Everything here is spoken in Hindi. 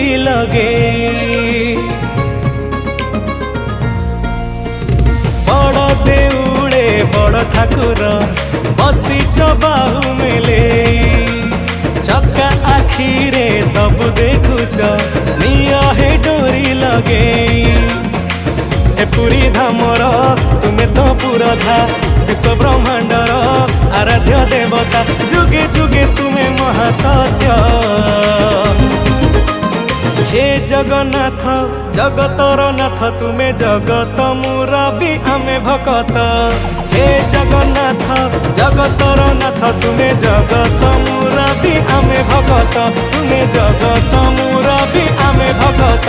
डोरी लगे। बड़ देउले बड़ ठाकुर बसीच बाहु मेले, चक्का आखिरे सब देखुच निया हे डोरी लगे। ए पुरी धामर तुमे तो पुरधा विश्व ब्रह्मांडर आराध्य देवता, जुगे जुगे तुमे महासत्य। हे जगन्नाथ जगतर नाथ तुमे जगत मुरबी आमे भकत। हे जगन्नाथ जगतर नाथ तुमे जगत मुरबी आमे भकत, तुमे जगत मुरबी आमे भकत।